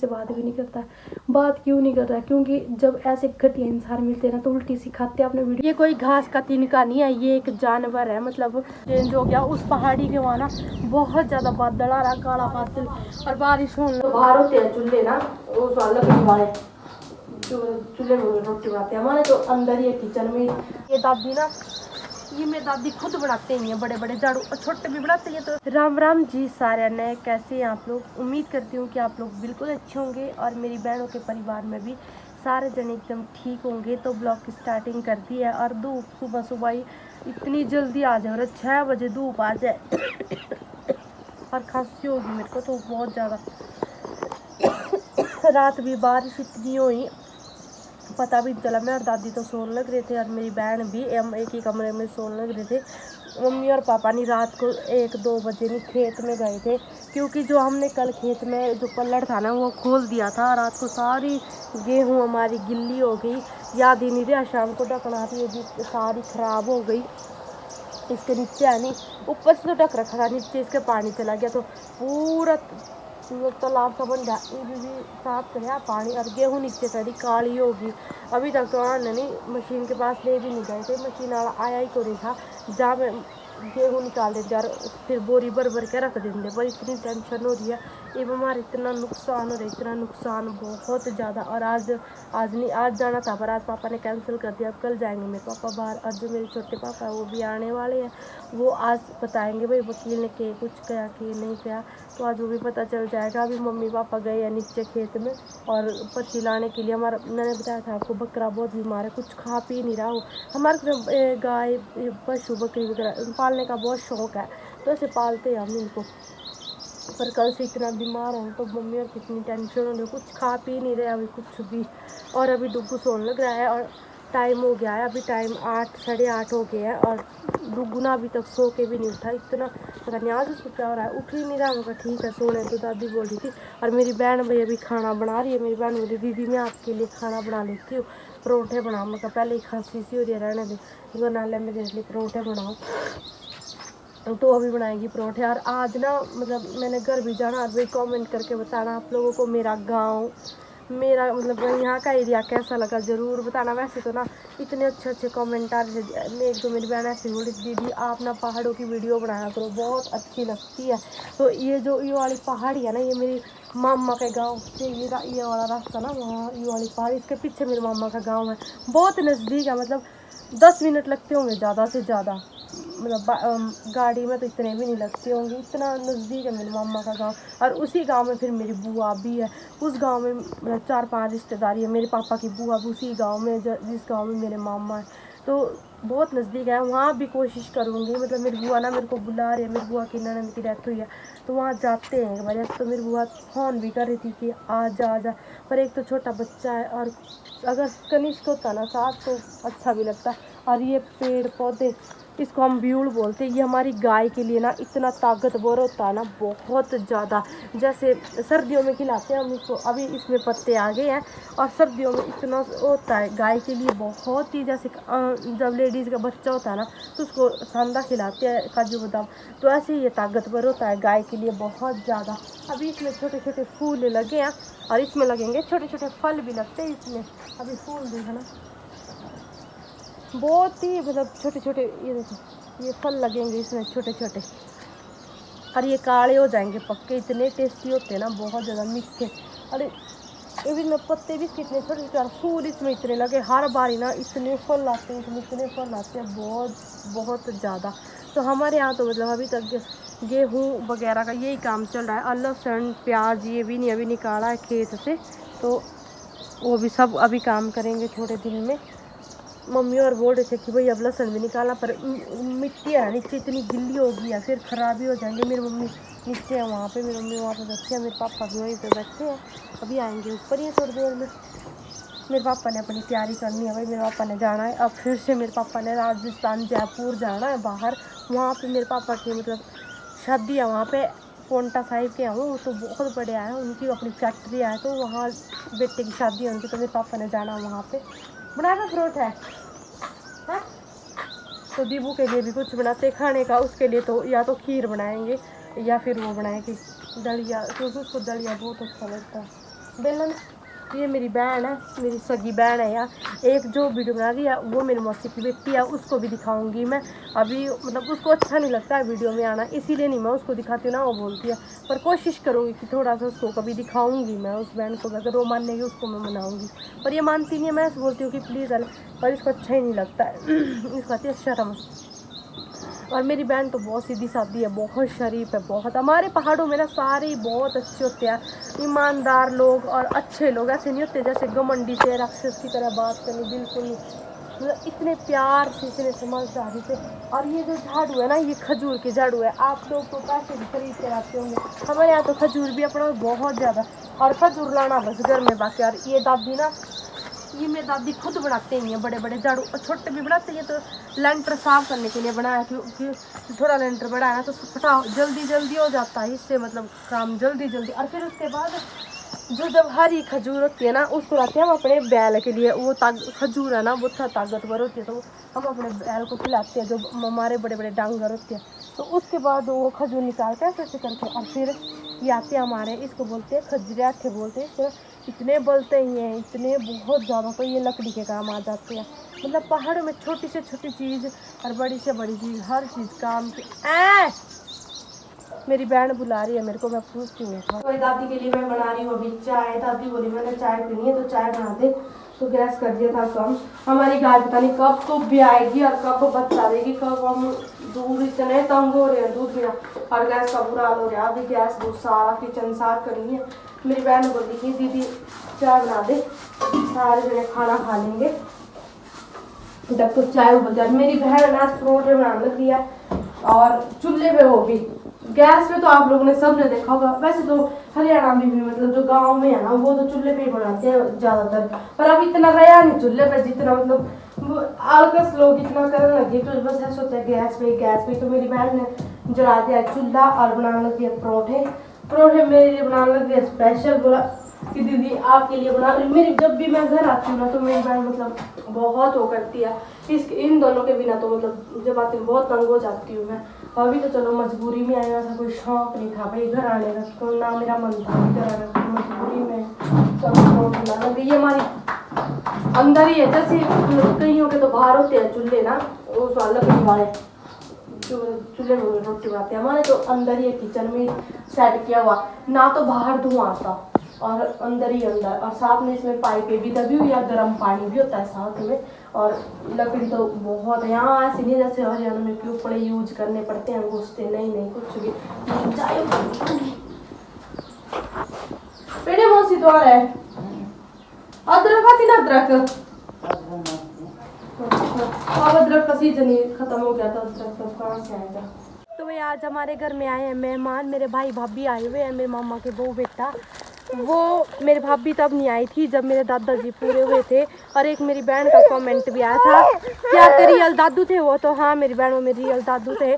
से बात भी नहीं करता। बात क्यों नहीं कर रहा? क्योंकि जब ऐसे घटिया इंसान मिलते हैं ना तो उल्टी सिखाते हैं अपने वीडियो। ये कोई घास का तिनका नहीं है, ये एक जानवर है। मतलब चेंज हो गया उस पहाड़ी के वहाँ ना बहुत ज्यादा बादल आ रहा, काला बादल और बारिश होने। तो बाहर होते हैं चूल्हे ना, उस लकड़ी वाले चूल्हे में रोटी बनाते हैं। हमारे तो अंदर ही है किचन में। ये दादी ना, ये मेरी दादी खुद बनाते हैं बड़े बड़े झाड़ू और छोटे भी बनाते हैं। तो राम राम जी सारे ने, कैसे हैं आप लोग? उम्मीद करती हूँ कि आप लोग बिल्कुल अच्छे होंगे और मेरी बहनों के परिवार में भी सारे जने एकदम ठीक होंगे। तो ब्लॉग की स्टार्टिंग कर दी है और धूप सुबह सुबह ही इतनी जल्दी आ जाए और 6 बजे धूप आ जाए और खांसी होगी मेरे को तो बहुत ज़्यादा। रात भी बारिश इतनी हुई पता भी चला। मैं और दादी तो सोने लग रहे थे और मेरी बहन भी, हम एक ही कमरे में सोने लग रहे थे। मम्मी और पापा नहीं रात को 1-2 बजे नहीं खेत में गए थे, क्योंकि जो हमने कल खेत में जो पल्लड़ था ना वो खोल दिया था। रात को सारी गेहूँ हमारी गिल्ली हो गई, याद ही नहीं रहा। शाम को ढकना थी, ये भी सारी खराब हो गई। इसके नीचे आनी ऊपर से तो ढक रखा था, नीचे इसके पानी चला गया तो पूरा तालाब सा बन गया। ये भी साफ कर पानी और गेहूँ नीचे सारी काली होगी। अभी तक तो नहीं मशीन के पास ले भी नहीं गए थे, मशीन वाला आया ही को नहीं था। जहाँ मैं गेहूँ निकाल देते और फिर बोरी भर भर के रख देते। पर इतनी टेंशन हो रही है, ये हमारा इतना नुकसान हो रहा है, इतना नुकसान बहुत ज़्यादा। और आज नहीं, आज जाना था पर आज पापा ने कैंसिल कर दिया। अब कल जाएंगे मेरे पापा बाहर और जो मेरे छोटे पापा है वो भी आने वाले हैं। वो आज बताएंगे भाई वकील ने के कुछ क्या कि नहीं क्या, तो आज वो भी पता चल जाएगा। अभी मम्मी पापा गए हैं नीचे खेत में और पत्ती लाने के लिए। हमारा मैंने बताया था आपको बकरा बहुत बीमार है, कुछ खा पी नहीं रहा हो। हमारे गाय पशु बकरी वगैरह पालने का बहुत शौक है, तो ऐसे पालते हैं हम इनको। पर कल से इतना बीमार है तो मम्मी और कितनी टेंशन हो रही है, कुछ खा पी नहीं रहे अभी कुछ भी। और अभी डुग्गू सोने लग रहा है और टाइम हो गया है, अभी टाइम 8 साढ़े 8 हो गया है और डुग्गू ना अभी तक सो के भी नहीं उठा। इतना पता नहीं आज उसको क्या हो रहा है, उठ ही नहीं रहा होगा। ठीक है सोने तो दादी बोल रही थी। और मेरी बहन भाई अभी खाना बना रही है। मेरी बहन बोली दीदी मैं आपके लिए खाना बना लेती हूँ, परोठे बनाओ। मैं पहले ही खांसी सी हो रही है, रहने दे नाले में मेरे लिए परोठे बनाओ। तो अभी बनाएगी परोठे। और आज ना मतलब मैंने घर भी जाना, और भाई कमेंट करके बताना आप लोगों को मेरा गांव, मेरा मतलब यहाँ का एरिया कैसा लगा ज़रूर बताना। वैसे तो ना इतने अच्छे कमेंट आ रहे थे। एक दो मेरी बहन ऐसी बोली दीदी आप ना पहाड़ों की वीडियो बनाया करो, बहुत अच्छी लगती है। तो ये जो ये वाली पहाड़ी है ना, ये मेरी मामा के गांव से ये वाला रास्ता ना, वहाँ ये वाली पहाड़ी, इसके पीछे मेरे मामा का गाँव है। बहुत नज़दीक है, मतलब 10 मिनट लगते होंगे ज़्यादा से ज़्यादा। मतलब गाड़ी में तो इतने भी नहीं लगते होंगे, इतना नज़दीक है मेरे मामा का गांव। और उसी गांव में फिर मेरी बुआ भी है। उस गांव में मतलब 4-5 रिश्तेदारी है। मेरे पापा की बुआ भी उसी गांव में, जिस गांव में मेरे मामा है। तो बहुत नज़दीक है, वहाँ भी कोशिश करूँगी। मतलब मेरी बुआ ना मेरे को बुला रही है, मेरी बुआ की ननद की डेथ हुई है तो वहाँ जाते हैं एक बार। तो मेरी बुआ फ़ोन भी कर रही थी कि आ जा। पर एक तो छोटा बच्चा है और अगर कनिष्क होता ना साथ तो अच्छा भी लगता। और ये पेड़ पौधे, इसको हम ब्यूल बोलते हैं, ये हमारी गाय के लिए ना इतना ताकतवर होता है ना बहुत ज़्यादा। जैसे सर्दियों में खिलाते हैं हम इसको, अभी इसमें पत्ते आ गए हैं और सर्दियों में इतना होता है गाय के लिए बहुत ही। जैसे जब लेडीज़ का बच्चा होता है ना तो उसको सांदा खिलाते हैं काजू बादाम, तो ऐसे ही ये ताकतवर होता है गाय के लिए बहुत ज़्यादा। अभी इसमें छोटे छोटे फूल लगे हैं और इसमें लगेंगे छोटे छोटे फल भी लगते हैं इसमें। अभी फूल देखा ना बहुत ही मतलब छोटे छोटे, ये देखो ये फल लगेंगे इसमें छोटे छोटे और ये काले हो जाएंगे पक्के। इतने टेस्टी होते हैं ना, बहुत ज़्यादा मीठे। अरे ये भी पत्ते भी कितने छोटे छोटे और फूल इसमें इतने लगे। हर बारी ना इतने फल आते हैं, इतने फल आते हैं बहुत बहुत ज़्यादा। तो हमारे यहाँ तो मतलब अभी तक गेहूँ वगैरह का यही काम चल रहा है। और लहसुन प्याज ये भी नहीं अभी निकाला है खेत से, तो वो भी सब अभी काम करेंगे थोड़े दिन में। मम्मी और बोल रहे थे कि भाई अब लहसुन भी निकालना, पर मिट्टी है नीचे इतनी गिल्ली होगी है फिर ख़राबी हो जाएंगे। मेरी मम्मी नीचे है वहाँ पे, मेरी मम्मी वहाँ पे बैठी है, मेरे पापा भी वहीं पे बैठे हैं। अभी आएंगे ऊपर ही थोड़ी देर में। मेरे पापा ने अपनी तैयारी करनी है भाई, मेरे पापा ने जाना है अब फिर से। मेरे पापा ने राजस्थान जयपुर जाना है बाहर, वहाँ पर मेरे पापा की मतलब शादी है वहाँ पर। पोंटा साहिब के हैं वो तो बहुत बड़े आए हैं, उनकी अपनी फैक्ट्री है तो वहाँ बेटे की शादी है उनकी, तो मेरे पापा ने जाना वहाँ पे। बनाना फ्रूट है तो दीबू के लिए भी कुछ बनाते खाने का। उसके लिए तो या तो खीर बनाएंगे या फिर वो बनाएंगे दलिया, क्योंकि उसको दलिया बहुत अच्छा लगता है। बेलन। ये मेरी बहन है, मेरी सगी बहन है यार। एक जो वीडियो बना रही है वो मेरी मौसी की बेटी है, उसको भी दिखाऊंगी मैं। अभी मतलब उसको अच्छा नहीं लगता है वीडियो में आना, इसीलिए नहीं मैं उसको दिखाती हूँ ना, वो बोलती है। पर कोशिश करूँगी कि थोड़ा सा उसको कभी दिखाऊंगी मैं उस बहन को, अगर वो मानेगी उसको मैं मनाऊँगी। पर ये मानती नहीं है, मैं बोलती हूँ कि प्लीज़ पर इसको अच्छा ही नहीं लगता है। इसको आती है शर्म। और मेरी बहन तो बहुत सीधी सादी है, बहुत शरीफ है, बहुत। हमारे पहाड़ों में ना सारे ही बहुत अच्छे होते हैं, ईमानदार लोग और अच्छे लोग। ऐसे नहीं होते जैसे घमंडी से राक्षस की तरह बात करनी, बिल्कुल नहीं। मतलब इतने प्यार से, इतने समझदारी से। और ये जो झाड़ू है ना, ये खजूर के झाड़ू है। आप लोग तो पैसे भी खरीद के लाते होंगे, हमारे यहाँ तो खजूर भी अपना बहुत ज़्यादा। और खजूर लाना बस घर में बाकी। और ये दादी ना, ये मेरी दादी खुद बनाते ही हैं बड़े बड़े झाड़ू, और छोटे भी बनाते हैं। तो लेंटर साफ करने के लिए बनाया, क्योंकि थोड़ा लेंटर बड़ा है ना, तो फटाओ जल्दी जल्दी हो जाता है इससे, मतलब काम जल्दी जल्दी। और फिर उसके बाद जो जब हरी खजूर होती है ना, उसको लाते हैं हम अपने बैल के लिए। वो खजूर है ना, वो ताकतवर होती है, तो हम अपने बैल को खिलाते हैं, जो हमारे बड़े बड़े डांगर होते हैं। तो उसके बाद वो खजूर निकालते हैं ऐसे करके, और फिर ये आते हैं हमारे, इसको बोलते हैं खजूरे आठे बोलते हैं इसको। इतने बोलते ही हैं, इतने बहुत ज़्यादा, तो ये लकड़ी के काम आ जाते हैं। मतलब पहाड़ों में छोटी से छोटी चीज़ और बड़ी से बड़ी चीज़, हर चीज़ काम की। मेरी बहन बुला रही है मेरे को, मैं पूछती हूँ। तो दादी के लिए मैं बना रही हूँ अभी चाय। दादी बोली मैंने चाय पीनी है तो चाय बना दे, तो गैस कर दिया था कम। हमारी गाय पता नहीं कब तो भी आएगी और कब बच्चा देगी, कब हम दूध इतने तंग हो रहे हैं दूध बिना। और गैस का बुरा हाल हो रहा है, अभी गैस बहुत सारा किचन साफ करनी है। मेरी बहन बोली कि दीदी चाय बना दे, सारे जने खाना खा लेंगे जब तो चाय उबल जाए। मेरी बहन आज परोठे बनाने लग दिया, और चूल्हे पे वो भी। गैस पे तो आप लोगों ने सबने देखा होगा, वैसे तो हरियाणा में भी मतलब जो गांव में है ना, वो तो चूल्हे पे ही बनाते हैं ज़्यादातर। पर अब इतना गया नहीं चूल्हे पे, जितना मतलब आलकस लोग इतना करने लगे, तो बस ऐसा होता है गैस पे। तो मेरी बहन ने जला दिया चूल्हा और बनाने लग दिया परोठे मेरे लिए बनाने लग दिया स्पेशल। बोला कि दीदी आपके लिए बना। मेरी जब भी मैं घर आती हूँ ना, तो मेरी बहन मतलब बहुत वो करती है। इन दोनों के बिना तो मतलब जब आती हूँ बहुत तंग हो जाती हूँ मैं। अभी तो चलो मजबूरी में आया था, कोई शौक नहीं था भाई घर आने का, तो ना मेरा मन था इधर आने का, मजबूरी में सब। ये हमारी अंदर ही है, जैसे कहीं के तो बाहर होते हैं चूल्हे ना, वो लकड़ी वाले चूल्हे में रोटी बनाते हैं। हमारे तो अंदर ही है, किचन में सेट किया हुआ, ना तो बाहर धुआं आता और अंदर ही अंदर। और साथ में इसमें पाइपें भी दबी हुई, या गर्म पानी भी होता है साथ में। और लकड़ी तो बहुत है यहाँ, ऐसे नहीं जैसे हरियाणा में क्यों बड़े यूज करने पड़ते हैं घुसते, नहीं कुछ भी पेड़े मौसी द्वार है। अदरक आती ना, अदरक अब अदरक का सीजन ही खत्म हो गया था, अदरक तो कहाँ से आएगा। तो भाई आज हमारे घर में आए हैं मेहमान, मेरे भाई भाभी आए हुए हैं, मेरे मामा के बहू बेटा। वो मेरी भाभी तब नहीं आई थी जब मेरे दादाजी पूरे हुए थे। और एक मेरी बहन का कमेंट भी आया था, क्या तेरे रियल दादू थे वो? तो हाँ मेरी बहन वो मेरे रियल दादू थे।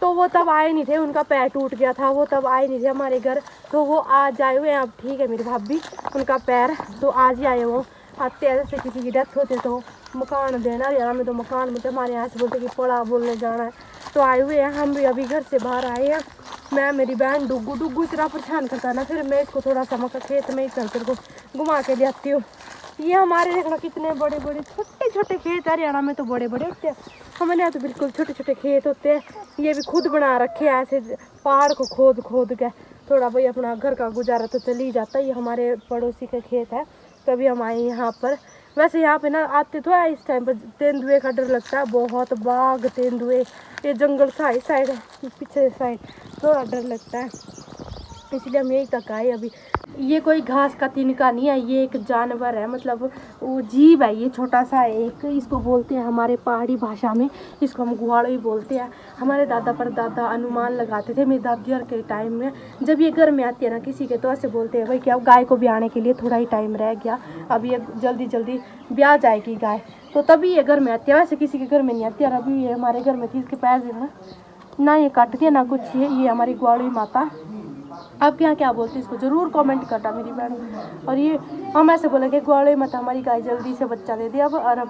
तो वो तब आए नहीं थे, उनका पैर टूट गया था, वो तब आए नहीं थे हमारे घर। तो वो आज आए हुए हैं, अब ठीक है मेरी भाभी, उनका पैर तो आज ही आए। वो आते हैं जैसे किसी की डेथ होती तो मकान देना, हरियाणा में तो मकान बोलते, हमारे यहाँ से बोलते कि पड़ा बोलने जाना है। तो आए हुए हैं, हम भी अभी घर से बाहर आए हैं। मैं मेरी बहन डुगू इतना परेशान करता ना, फिर मैं इसको थोड़ा सा मक्का खेत में ही चलकर को घुमा के जाती हूँ। ये हमारे देखना कितने बड़े बड़े छोटे छोटे खेत है, हरियाणा में तो बड़े बड़े होते हैं, हमारे यहाँ तो बिल्कुल छोटे छोटे खेत होते हैं। ये भी खुद बना रखे हैं ऐसे पहाड़ को खोद के, थोड़ा भाई अपना घर का गुजारा तो चल ही जाता है। ये हमारे पड़ोसी के खेत है, तभी हम आए यहाँ पर। वैसे यहाँ पे ना आते तो है इस टाइम पर तेंदुए का डर लगता है, बहुत बाघ तेंदुए, ये जंगल का इस साइड पीछे साइड थोड़ा डर लगता है, इसलिए हम यहीं तक आए अभी। ये कोई घास का तिनका नहीं है, ये एक जानवर है, मतलब वो जीव है, ये छोटा सा एक, इसको बोलते हैं हमारे पहाड़ी भाषा में, इसको हम गुआड़ो ही बोलते हैं। हमारे दादा परदादा अनुमान लगाते थे मेरी दादी और के टाइम में, जब ये घर में आती है ना किसी के, तो ऐसे बोलते हैं भाई क्या गाय को ब्याने के लिए थोड़ा ही टाइम रह गया, अब ये जल्दी जल्दी ब्याह जाएगी गाय, तो तभी ये घर में आती है। वैसे किसी के घर में नहीं आती, और अभी ये हमारे घर में थी, इसके पैर देखना ना, ये काट के ना कुछ, ये हमारी गुआड़ी माता। आपके यहाँ क्या बोलते हैं इसको ज़रूर कमेंट करना मेरी बहन। और ये हम ऐसे बोले कि ग्वाले मत, हमारी गाय जल्दी से बच्चा दे दे अब, और अब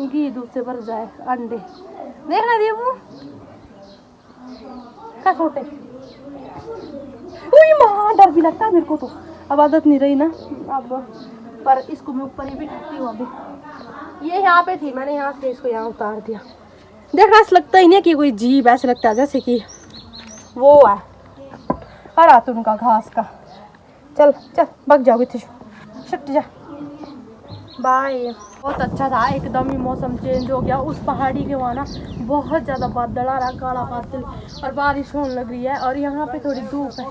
घी दूध से भर जाए अंडे, देखना दिए वो क्या छोटे कोई माँ डर भी लगता है मेरे को तो, अब आदत नहीं रही ना अब, पर इसको मैं ऊपर ही बिठाती हूँ अभी। ये यहाँ पे थी, मैंने यहाँ से इसको यहाँ उतार दिया। देखना ऐसा लगता ही नहीं कि कोई जीव, ऐसा लगता है जैसे कि वो है हरा तुनका घास का। चल चल भाग जाओगे थे, शट जा, बाय। बहुत अच्छा था, एकदम ही मौसम चेंज हो गया। उस पहाड़ी के वहाँ ना बहुत ज़्यादा बादल आ रहा, काला बादल, और बारिश होने लग रही है, और यहाँ पे थोड़ी धूप है।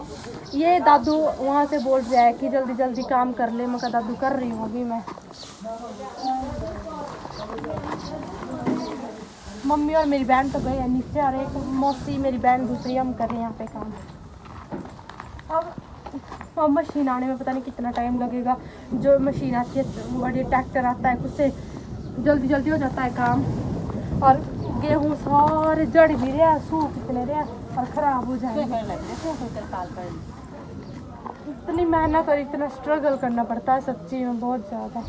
ये दादू वहाँ से बोल रहा है कि जल्दी जल्दी काम कर ले। मैं कहा दादू कर रही हूँ अभी मैं। मम्मी और मेरी बहन तो गए हैं नीचे, और एक मौसी मेरी बहन दूसरी, हम कर रहे हैं यहाँ पे काम। अब मशीन आने में पता नहीं कितना टाइम लगेगा। जो मशीन आती है, बड़ी ट्रैक्टर आता है, उससे जल्दी जल्दी हो जाता है काम। और गेहूँ सारे जड़ भी रहे, सूख इतने रहे और ख़राब हो जाएंगे। इतनी मेहनत और इतना स्ट्रगल करना पड़ता है सच्ची में, बहुत ज़्यादा।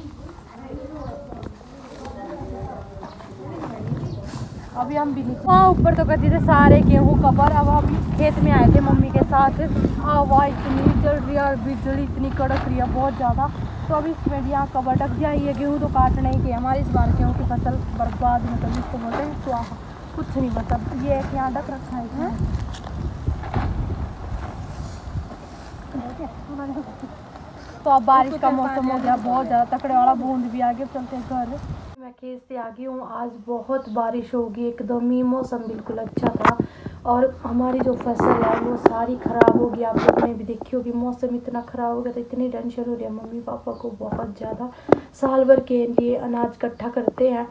अभी हम भी वहाँ ऊपर तो करते थे सारे गेहूँ कवर। अब हम खेत में आए थे मम्मी के साथ। हवा इतनी चल रही है और बिजली इतनी कड़क रही है बहुत ज़्यादा। तो अभी इसमें भी यहाँ कवर ढक गया। ये गेहूँ तो काटना ही थे हमारे, इस बार गेहूँ की फसल बर्बाद, मतलब इसको बोलते हैं स्वाहा, कुछ नहीं मतलब। ये एक यहाँ ढक रखा है। तो अब बारिश का मौसम हो गया बहुत ज़्यादा तकड़े वाला, बूंद भी आ गया। चलते हैं घर। मैं खेत से आ गई हूँ। आज बहुत बारिश होगी, एकदम ही मौसम बिल्कुल अच्छा था, और हमारी जो फसल है वो सारी ख़राब होगी। आप लोगों ने भी देखी होगी, मौसम इतना ख़राब हो गया तो इतनी टेंशन हो रही है मम्मी पापा को बहुत ज़्यादा। साल भर के लिए अनाज इकट्ठा करते हैं,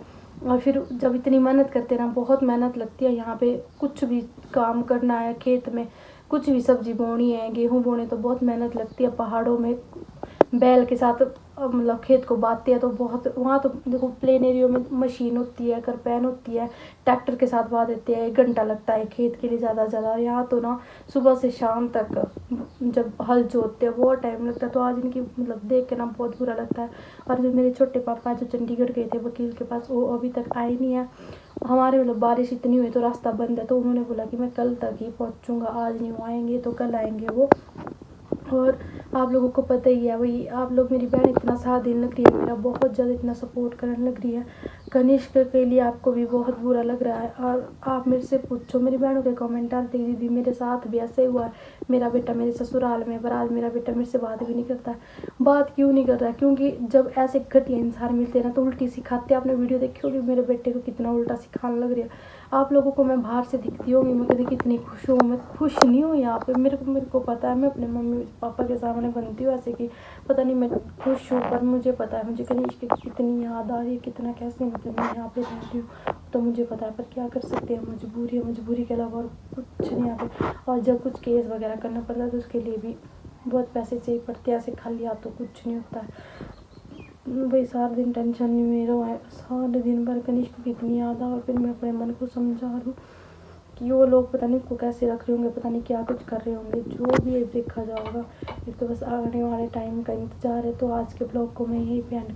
और फिर जब इतनी मेहनत करते हैं ना, बहुत मेहनत लगती है। यहाँ पे कुछ भी काम करना है खेत में, कुछ भी सब्जी बोनी है, गेहूँ बोने, तो बहुत मेहनत लगती है। पहाड़ों में बैल के साथ मतलब खेत को बांधते हैं, तो बहुत वहाँ तो देखो प्लेन एरिया में मशीन होती है, करपैन होती है, ट्रैक्टर के साथ बांध देते हैं। 1 घंटा लगता है खेत के लिए ज़्यादा से ज़्यादा। यहाँ तो ना सुबह से शाम तक जब हल जोतते हैं बहुत टाइम लगता है। तो आज इनकी मतलब देख के ना बहुत बुरा लगता है। और जो मेरे छोटे पापा जो चंडीगढ़ गए थे वकील के पास, वो अभी तक आए नहीं है। हमारे मतलब बारिश इतनी हुई तो रास्ता बंद है, तो उन्होंने बोला कि मैं कल तक ही पहुँचूँगा, आज नहीं आएंगे तो कल आएंगे वो। और आप लोगों को पता ही है वही, आप लोग, मेरी बहन इतना साथ देने लग रही है मेरा, बहुत ज़्यादा इतना सपोर्ट करने लग रही है। कनिष्क के लिए आपको भी बहुत बुरा लग रहा है, और आप मेरे से पूछो, मेरी बहनों के कमेंट आते हैं दीदी मेरे साथ भी ऐसे हुआ है, मेरा बेटा मेरे ससुराल में, पर आज मेरा बेटा मेरे से बात भी नहीं करता। बात क्यों नहीं कर रहा है? क्योंकि जब ऐसे घटिया इंसान मिलते हैं ना तो उल्टी सिखाते हैं। आपने वीडियो देखी होगी मेरे बेटे को कितना उल्टा सिखाने लग रही है। आप लोगों को मैं बाहर से दिखती होंगी, मैं कभी कितनी खुश हूँ, मैं खुश नहीं हूँ यहाँ पे। मेरे को पता है, मैं अपने मम्मी पापा के सामने बनती हूँ ऐसे कि पता नहीं मैं खुश हूँ, पर मुझे पता है मुझे कनिष्क की कितनी याद आ रही है, कितना कैसे मतलब मैं यहाँ पे रहती हूँ, तो मुझे पता है। पर क्या कर सकते हैं, मजबूरी है, मजबूरी के अलावा और कुछ नहीं यहाँ पे। और जब कुछ केस वगैरह करना पड़ता है तो उसके लिए भी बहुत पैसे चाहिए पड़ते हैं, ऐसे खाली हाथ तो कुछ नहीं होता है। भाई सारा दिन टेंशन नहीं मेरा है, सारे दिन भर कनिष्क की कितनी याद आ। और फिर मैं अपने मन को समझा रही हूँ कि वो लोग पता नहीं को कैसे रख रहे होंगे, पता नहीं क्या कुछ कर रहे होंगे, जो भी है देखा जाएगा। एक तो बस आने वाले टाइम का इंतज़ार है। तो आज के ब्लॉग को मैं यहीं पे एंड